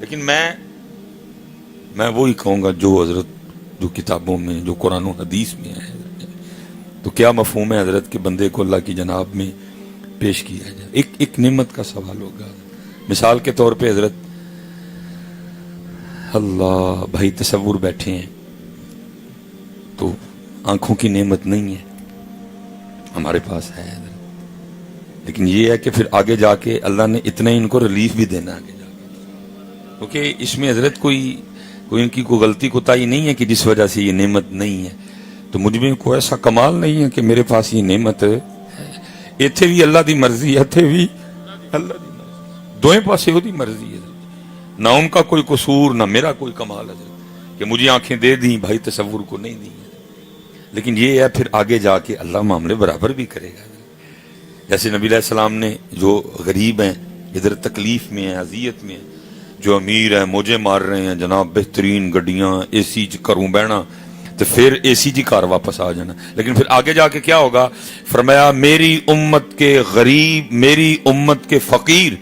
Speaker 2: لیکن میں وہی کہوں گا جو حضرت جو کتابوں میں جو قرآن و حدیث میں ہے. تو کیا مفہوم ہے حضرت کہ بندے کو اللہ کی جناب میں پیش کیا جائے؟ ایک نعمت کا سوال ہوگا. مثال کے طور پہ حضرت اللہ بھائی تصور بیٹھے ہیں تو آنکھوں کی نعمت نہیں ہے, ہمارے پاس ہے حضرت, لیکن یہ ہے کہ پھر آگے جا کے اللہ نے اتنا ان کو ریلیف بھی دینا آگے جا کے, کیونکہ اس میں حضرت کوئی ان کی کوئی غلطی کوتاہی نہیں ہے کہ جس وجہ سے یہ نعمت نہیں ہے. تو مجھ میں کوئی ایسا کمال نہیں ہے کہ میرے پاس یہ نعمت ہے. اتنے بھی اللہ دی مرضی, اتنے بھی اللہ دی مرضی, دوئیں پاسے وہ دی مرضی ہے. نہ ان کا کوئی قصور نہ میرا کوئی کمال ہے کہ مجھے آنکھیں دے دیں بھائی تصور کو نہیں دی. لیکن یہ ہے پھر آگے جا کے اللہ معاملے برابر بھی کرے گا. جیسے نبی علیہ السلام نے جو غریب ہیں ادھر تکلیف میں ہیں اذیت میں ہیں, جو امیر ہیں موجے مار رہے ہیں جناب بہترین گڈیاں اے سی کروں بہنا تو پھر اے سی جی کار واپس آ جانا. لیکن پھر آگے جا کے کیا ہوگا؟ فرمایا میری امت کے غریب, میری امت کے فقیر,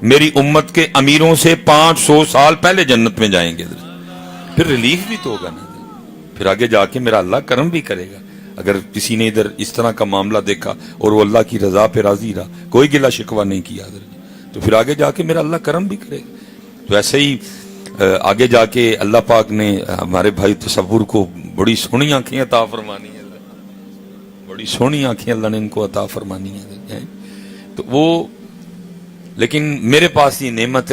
Speaker 2: میری امت کے امیروں سے 500 سال پہلے جنت میں جائیں گے. پھر ریلیف بھی تو ہوگا نا, پھر آگے جا کے میرا اللہ کرم بھی کرے گا. اگر کسی نے ادھر اس طرح کا معاملہ دیکھا اور وہ اللہ کی رضا پہ راضی رہا, کوئی گلہ شکوہ نہیں کیا حضرت, تو پھر آگے جا کے میرا اللہ کرم بھی کرے گا. تو ایسے ہی آگے جا کے اللہ پاک نے ہمارے بھائی تصور کو بڑی سونی آنکھیں عطا فرمانی ہے, بڑی سونی آنکھیں اللہ نے ان کو عطا فرمانی ہے. تو وہ لیکن میرے پاس یہ نعمت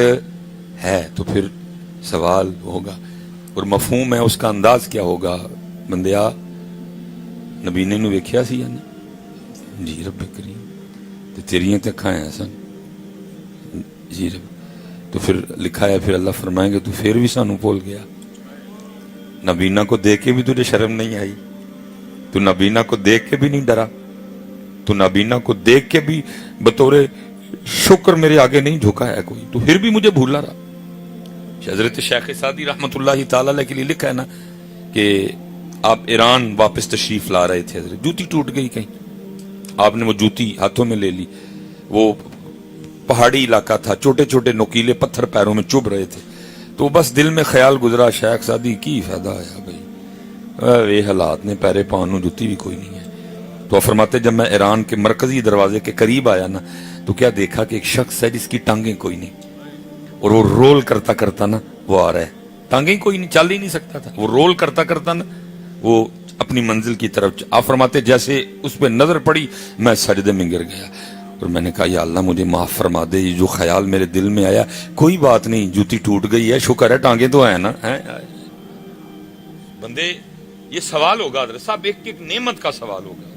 Speaker 2: ہے, تو پھر سوال ہوگا اور مفہوم ہے اس کا انداز کیا ہوگا. بندیا نبی نے نو ویکھیا سی نا جی رب کریم تے تیریاں تے اکھاں ہیں سن جی رب, تو پھر لکھا ہے پھر اللہ فرمائیں گے تو پھر بھی سانو بھول گیا, نبینا کو دیکھ کے بھی تجھے شرم نہیں آئی, تو نبینا کو دیکھ کے بھی نہیں ڈرا, تو نبینا کو دیکھ کے بھی بطور شکر میرے آگے نہیں جھکا ہے کوئی, تو پھر بھی مجھے بھولا رہا. حضرت شیخ سعدی رحمت اللہ تعالی علیہ کے لیے لکھا ہے نا کہ آپ ایران واپس تشریف لا رہے تھے, حضرت جوتی ٹوٹ گئی کہیں, آپ نے وہ جوتی ہاتھوں میں لے لی, وہ پہاڑی علاقہ تھا, چھوٹے چھوٹے نوکیلے پتھر پیروں میں چبھ رہے تھے, تو بس دل میں خیال گزرا شیخ سعدی کی فائدہ آیا بھائی یہ حالات نے پیرے پانوں جوتی بھی کوئی نہیں ہے. تو فرماتے جب میں ایران کے مرکزی دروازے کے قریب آیا نا تو کیا دیکھا کہ ایک شخص ہے جس کی ٹانگیں کوئی نہیں, اور وہ رول کرتا کرتا نا وہ آ رہا ہے, ٹانگیں کوئی نہیں, چل ہی نہیں سکتا تھا, وہ رول کرتا کرتا نا وہ اپنی منزل کی طرف. آپ فرماتے جیسے اس پہ نظر پڑی میں سجدے میں گر گیا, اور میں نے کہا یا اللہ مجھے معاف فرما دے, یہ جو خیال میرے دل میں آیا کوئی بات نہیں, جوتی ٹوٹ گئی ہے شکر ہے ٹانگیں تو ہیں نا. بندے یہ سوال ہوگا حضرت صاحب, ایک ایک نعمت کا سوال ہوگا.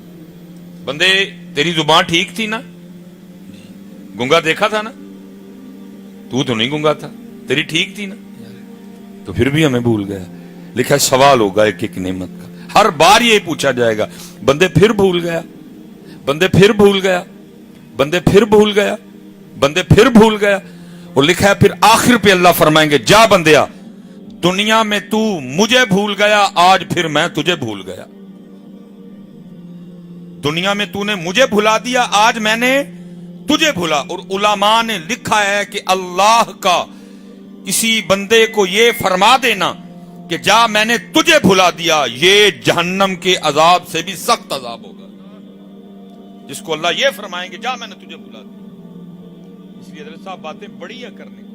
Speaker 2: بندے تیری زبان ٹھیک تھی نا, گنگا دیکھا تھا نا, تو نہیں گنگا تھا, تیری ٹھیک تھی نا, تو پھر بھی ہمیں بھول گیا. لکھا سوال ہوگا ایک ایک نعمت کا, ہر بار یہ پوچھا جائے گا بندے پھر بھول گیا, بندے پھر بھول گیا, بندے پھر بھول گیا, بندے پھر بھول گیا. اور لکھا ہے پھر آخر پہ اللہ فرمائیں گے جا بندیا دنیا میں تو مجھے بھول گیا, آج پھر میں تجھے بھول گیا. دنیا میں تو نے مجھے بھلا دیا, آج میں نے تجھے بھلا. اور علماء نے لکھا ہے کہ اللہ کا کسی بندے کو یہ فرما دینا کہ جا میں نے تجھے بھلا دیا, یہ جہنم کے عذاب سے بھی سخت عذاب ہوگا. جس کو اللہ یہ فرمائیں گے جا میں نے تجھے بھلا دیا. اس لیے حضرت صاحب باتیں بڑی ہے کرنے کی.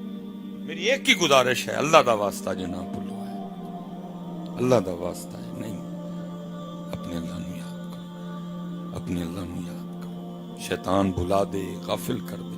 Speaker 2: میری ایک ہی گزارش ہے, اللہ دا واسطہ جناب بھولو ہے, اللہ دا واسطہ ہے نہیں, اپنے اللہ نو یاد کرو, اپنے اللہ نو یاد کرو. شیطان بھلا دے, غافل کر دے,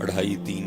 Speaker 2: 2:30-3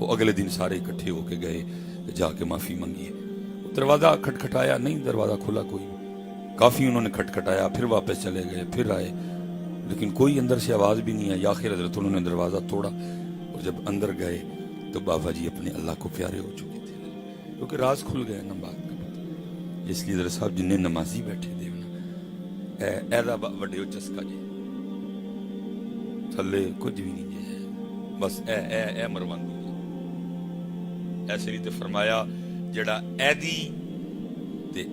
Speaker 2: وہ اگلے دن سارے اکٹھے ہو کے گئے جا کے معافی منگی ہے. دروازہ کھٹکھٹایا نہیں، دروازہ کھلا کوئی نہیں. کافی انہوں نے کھٹکھٹایا، پھر واپس چلے گئے، پھر آئے، لیکن کوئی اندر سے آواز بھی نہیں آئی. آخر حضرت انہوں نے دروازہ توڑا اور جب اندر گئے تو بابا جی اپنے اللہ کو پیارے ہو چکے تھے، کیونکہ راز کھل گیا نا بات کا پتہ. اس لیے حضرت صاحب جن نمازی بیٹھے دے ایدا وڈے ہو چسکا جی تھلے کچھ بھی نہیں جی، بس اے مروندو ایسے نہیں. تے فرمایا جڑا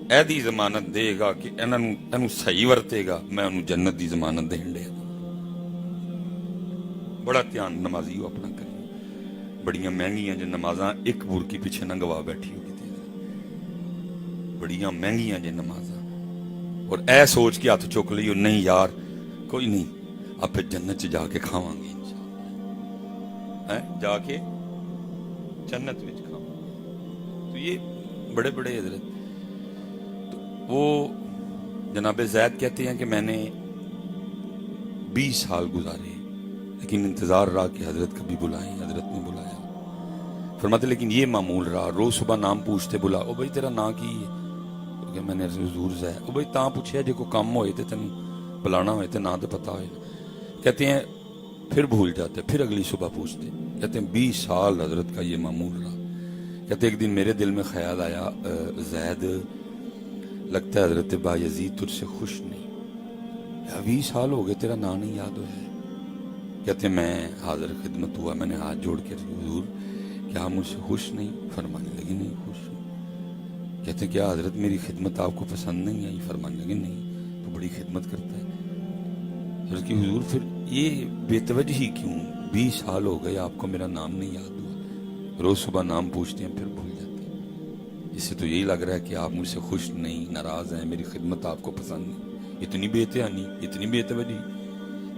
Speaker 2: ایدی ضمانت دے گا کہ انہوں صحیح ورتے گا، میں انہوں جنت دی ضمانت دین دے. بڑا دھیان نمازی ہو اپنا کریں. بڑیاں مہنگیاں جو نمازاں ایک برکی پیچھے نہ گوا بیٹھی ہوگی تھی، بڑیاں مہنگیاں جو نمازاں، اور اے سوچ کے ہاتھ چک لیو نہیں یار کوئی نہیں، آپ پھر جنت چ جا کے کھاواں گے انشاءاللہ، جا کے جنت وچ کھاواں. تو یہ بڑے بڑے حضرت. تو وہ جناب زید کہتے ہیں کہ میں نے 20 سال گزارے، لیکن انتظار رہا کہ حضرت کبھی بلائیں. حضرت نے بلایا. فرماتے لیکن یہ معمول رہا، روز صبح نام پوچھتے، بلا او بھائی تیرا نام کی ہے؟ کہ میں نے حضور زید. او بھائی تاں پوچھیا جے کوئی کام ہوئے تے تینوں بلانا ہوئے تے نام تے پتہ ہوئے. کہتے ہیں پھر بھول جاتے، پھر اگلی صبح پوچھتے. کہتے ہیں 20 سال حضرت کا یہ معمول رہا. کہتے ایک دن میرے دل میں خیال آیا، زید لگتا ہے حضرت با یزید تجھ سے خوش نہیں. 20 سال ہو گئے تیرا نام نہیں یاد ہوا ہے. کہتے ہیں میں حاضر خدمت ہوا، میں نے ہاتھ جوڑ کے حضور کیا آپ مجھ سے خوش نہیں؟ فرمانے لگے نہیں خوش. کہتے ہیں کیا حضرت میری خدمت آپ کو پسند نہیں آئی؟ فرمانے لگے نہیں، تو بڑی خدمت کرتا ہے. حضرت کی حضور پھر یہ بے توجہی کیوں؟ 20 سال ہو گئے آپ کو میرا نام نہیں یاد ہوا، روز صبح نام پوچھتے ہیں پھر بھول جاتے ہیں. اس سے تو یہی لگ رہا ہے کہ آپ مجھ سے خوش نہیں، ناراض ہیں، میری خدمت آپ کو پسند نہیں. اتنی بے دھیانی، اتنی بے توجہی.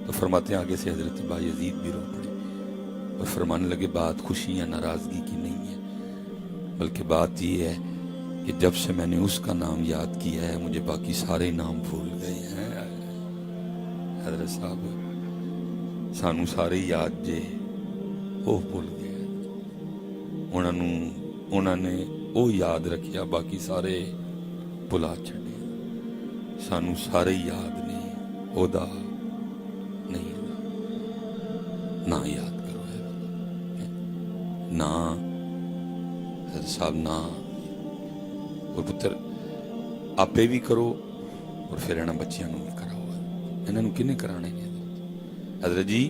Speaker 2: تو فرماتے ہیں آگے سے حضرت با یزید بھی رو پڑے اور فرمانے لگے بات خوشی یا ناراضگی کی نہیں ہے، بلکہ بات یہ ہے کہ جب سے میں نے اس کا نام یاد کیا ہے مجھے باقی سارے نام بھول گئے ہیں. حضرت صاحب سانو سارے یاد جے وہ بھول گئے، انہوں نے وہ یاد رکھیا، باقی سارے بھلا چھڑے. سانو سارے یاد نے او دا نہیں. نہ یاد کرو ہے نہ حضرت صاحب نہ. اور پتر آپے بھی کرو اور پھر انہاں بچیاں نو بھی کراؤ. انہاں نو کنے کرانے نے؟ حضرت جی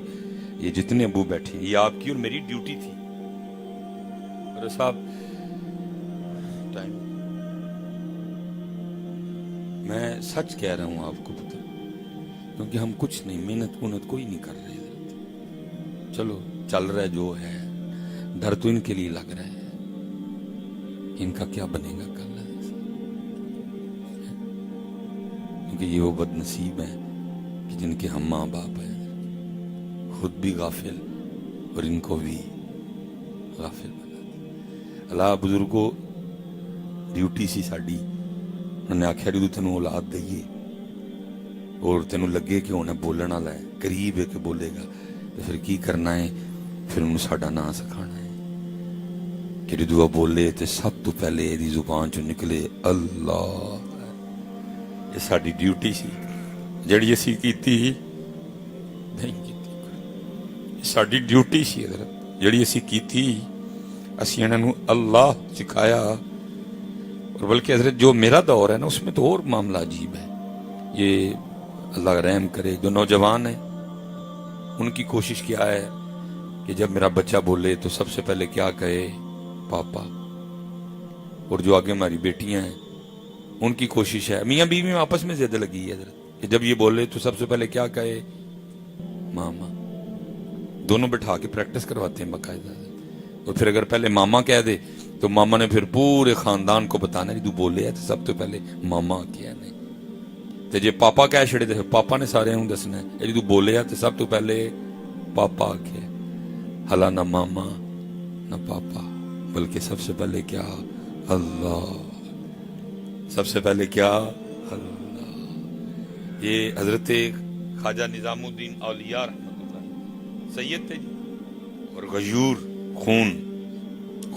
Speaker 2: یہ جتنے ابو بیٹھے ہیں یہ آپ کی اور میری ڈیوٹی تھی. حضرت صاحب ٹائم میں سچ کہہ رہا ہوں آپ کو پتر، کیونکہ ہم کچھ نہیں محنت کوئی نہیں کر رہے حضرت. چلو چل رہا ہے جو ہے، ڈر تو ان کے لیے لگ رہا ہے ان کا کیا بنے گا کل، کیونکہ یہ وہ بد نصیب ہیں کہ جن کے ہم ماں باپ ہیں خود بھی غافل اور ان کو بھی غافل بنا دیا. اللہ بزرگوں ڈیوٹی سی ساڈی، انہوں نے آخیا جدو تینوں اولاد دئیے اور تینوں لگے کہ انہیں بولنا والا ہے، قریب ہے کہ بولے گا، تو پھر کی کرنا ہے؟ پھر انہوں ساڈا نام سکھانا ہے کہ جدو بولے تو سب تو پہلے یہ زبان چو نکلے اللہ. یہ ساری ڈیوٹی سی جڑی اسی کیتی نہیں کیتی. یہ ساری ڈیوٹی سی حضرت جڑی اسی کیتی، اسی انہوں اللہ سکھایا. اور بلکہ حضرت جو میرا دور ہے نا اس میں تو اور معاملہ عجیب ہے. یہ اللہ رحم کرے جو نوجوان ہیں ان کی کوشش کیا ہے کہ جب میرا بچہ بولے تو سب سے پہلے کیا کہے؟ پاپا. اور جو آگے ہماری بیٹیاں ہیں ان کی کوشش ہے، میاں بیوی میں آپس میں زیادہ لگی ہے حضرت، کہ جب یہ بولے تو سب سے پہلے کیا کہے؟ ماما. دونوں بٹھا کے پریکٹس کرواتے ہیں باقاعدہ. اور پھر اگر پہلے ماما کہہ دے تو ماما نے پھر پورے خاندان کو بتانا ہے تو بولے ہے تو سب تو پہلے ماما کیا نہیں. تو جی پاپا کہہ چھڑے تو پاپا نے سارے ہوں دسنا ہے جی تو بولے ہے تو سب تو پہلے پاپا کیا. حالا نہ ماما نہ پاپا، بلکہ سب سے پہلے کیا؟ اللہ. سب سے پہلے کیا؟ اللہ. یہ حضرت خواجہ نظام الدین اولیاء رحمۃ اللہ سید تھے جی، اور غیور خون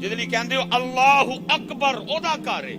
Speaker 2: ਜਿਹਦੇ ਲਈ ਕਹਿੰਦੇ ਹੋ ਅੱਲਾਹੁ ਅਕਬਰ ਉਹਦਾ ਘਰ ਹੈ,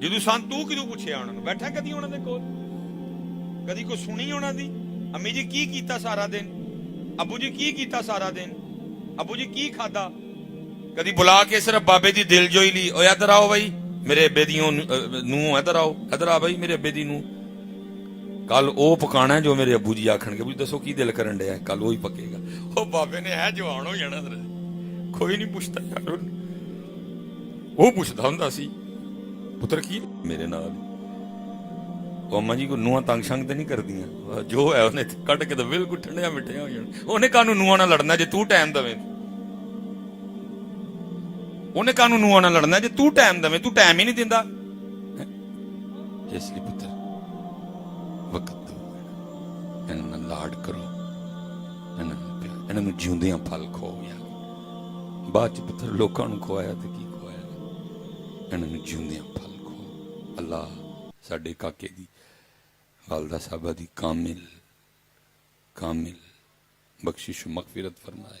Speaker 2: ਜਦੋਂ ਸਾਂ ਤੂੰ ਕਿਦੋਂ ਪੁੱਛਿਆ ਉਹਨਾਂ ਨੂੰ, ਬੈਠਾ ਕਦੀ ਉਹਨਾਂ ਦੇ ਕੋਲ, ਕਦੀ ਕੋਈ ਸੁਣੀ ਉਹਨਾਂ ਦੀ, ਅੰਮੀ ਜੀ ਕੀ ਕੀਤਾ ਸਾਰਾ ਦਿਨ, ਅੱਬੂ ਜੀ ਕੀ ਕੀਤਾ ਸਾਰਾ ਦਿਨ, ਅੱਬੂ ਜੀ ਕੀ ਖਾਦਾ, ਕਦੀ ਬੁਲਾ ਕੇ ਸਿਰਫ ਬਾਬੇ ਦੀ ਦਿਲ ਜੋਈ ਲਈ, ਓਏ ਇੱਧਰ ਆਓ ਬਈ ਮੇਰੇ ਅੱਬੇ ਦੀ ਨੂੰ, ਇੱਧਰ ਆਓ, ਇੱਧਰ ਆ ਬਈ ਮੇਰੇ ਅੱਬੇ ਦੀ ਨੂੰ, ਕੱਲ ਉਹ ਪਕਾਣਾ ਜੋ ਮੇਰੇ ਅੱਬੂ ਜੀ ਆਖਣਗੇ, ਬੁਝ ਦੱਸੋ ਕੀ ਦਿਲ ਕਰਨ ਡਿਆ, ਕੱਲ ਉਹ ਹੀ ਪਕੇਗਾ। ਉਹ ਬਾਬੇ ਨੇ ਹੈ ਜਵਾਨ ਹੋ ਜਾਣਾ, ਕੋਈ ਨਹੀਂ ਪੁੱਛਦਾ ਯਾਰ, ਉਹ ਪੁੱਛਦਾ ਹੁੰਦਾ ਸੀ ਪੁੱਤਰ ਕੀ ਮੇਰੇ ਨਾਲ, ਉਹ ਅੰਮਾ ਜੀ ਕੋ ਨੂੰਹਾਂ ਤੰਗ ਸ਼ੰਗ ਤੇ ਨਹੀਂ ਕਰਦੀਆਂ, ਜੋ ਹੈ ਉਹਨੇ ਕੱਢ ਕੇ ਤਾਂ ਬਿਲਕੁਲ ਠੰਡਿਆ ਮਿੱਠਿਆ ਹੋ ਜਾਣਾ। ਉਹਨੇ ਕਾਹਨੂੰ ਨੂੰਹਾਂ ਨਾਲ ਲੜਨਾ ਜੇ ਤੂੰ ਟਾਈਮ ਦੇਵੇਂ, ਉਹਨੇ ਕਾਹਨੂੰ ਨੂੰਹਾਂ ਨਾਲ ਲੜਨਾ ਜੇ ਤੂੰ ਟਾਈਮ ਦੇਵੇਂ, ਤੂੰ ਟਾਈਮ ਹੀ ਨਹੀਂ ਦਿੰਦਾ। ਇਸ ਲਈ ਪੁੱਤਰ ਵਕਤ ਦਿਓ, ਇਹਨਾਂ ਨਾਲ ਲਾਡ ਕਰੋ, ਇਹਨਾਂ ਨੂੰ ਜਿਉਂਦਿਆਂ ਫਲ ਖਵਾਓ ਯਾਰ, ਬਾਅਦ ਚ ਪੁੱਤਰ ਲੋਕਾਂ ਨੂੰ ਖਵਾਇਆ ਤੇ ਕੀ ਖਵਾਇਆ, ਇਹਨਾਂ ਨੂੰ ਜਿਉਂਦਿਆਂ ਫਲ ਖਵਾਓ। ਅੱਲਾਹ ਸਾਡੇ ਕਾਕੇ ਦੀ ਵਾਲਦਾ ਸਾਹਿਬਾ ਦੀ ਕਾਮਿਲ ਬਖਸ਼ਿਸ਼ ਮਗਫਿਰਤ ਫਰਮਾਏ।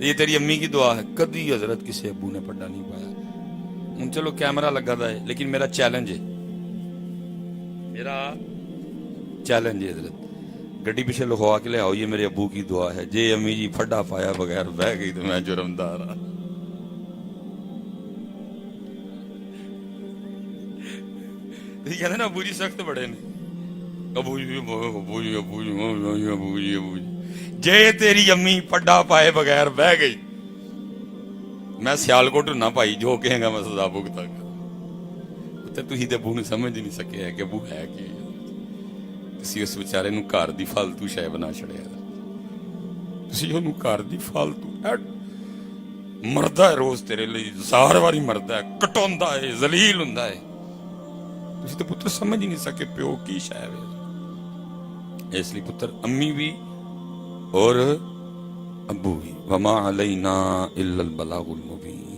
Speaker 2: یہ تیری امی کی دعا ہے. کدی حضرت کسی ابو نے پڈا نہیں پایا. ہوں چلو کیمرہ لگا دا ہے لیکن میرا چیلنج ہے, میرا چیلنج ہے حضرت, گڈی پیچھے لکھوا کے لے آؤ یہ میرے ابو کی دعا ہے, جے امی جی پھڈا پایا بغیر بہ گئی تو میں جرمدار ہاں. کہتے نا ابو جی سخت بڑے نے, ابو جی ابو جی ابو جی ابو جی ابو جی ابو جی, جے تیری امی پھڈا پائے بغیر بہ گئی میں سیالکوٹ نہ پائی, جو کہیں گا میں سزا بھگتا گا. تھی تے ابو نے سمجھ نہیں سکے ہے کہ ابو ہے کہ تسی اس بیچارے نو گھر دی فالتو شے بنا چھڑیا, تسی اونوں گھر دی فالتو مردا ہے, روز تیرے لیے ہزار واری مردا ہے, کٹوندا ہے, ذلیل ہوندا ہے, تسی تے پتر سمجھ ہی نہیں سکے پیو کی شے ہے. اس لیے پتر امی بھی اور ابو بھی, وما علینا الا البلاغ المبین.